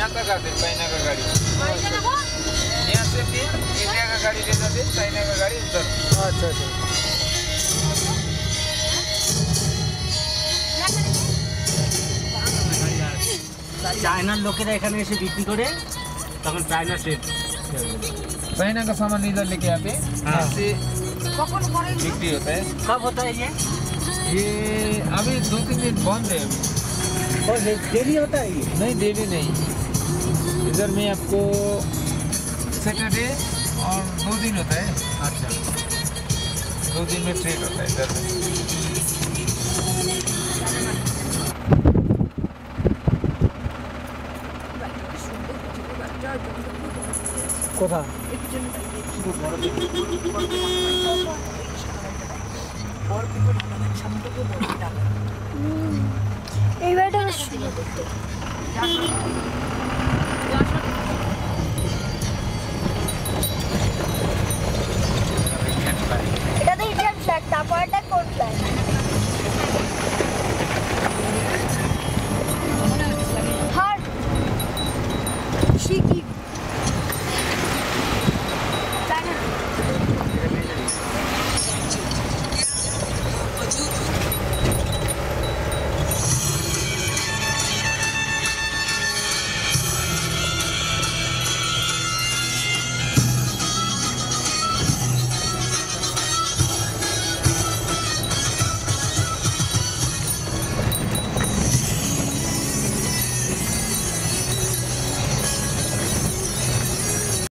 यहाँ तक आते चाइना का गाड़ी। यहाँ से फिर इंडिया का गाड़ी ले जाते, चाइना का गाड़ी उधर। अच्छा अच्छा। চায়নার লোকেরা এখানে এসে বিক্রি করে তখন চায়না সেট चाइना का सामान इधर लेके आते हैं, हाँ। ऐसे बिक्री होता है। कब होता है ये ये अभी 2-3 दिन बंद है अभी। और डेली होता है ये नहीं डेली नहीं, इधर में आपको सैटरडे और 2 दिन होता है। अच्छा 2 दिन में ट्रेड होता है इधर में। কোথা? এই বাড়িটা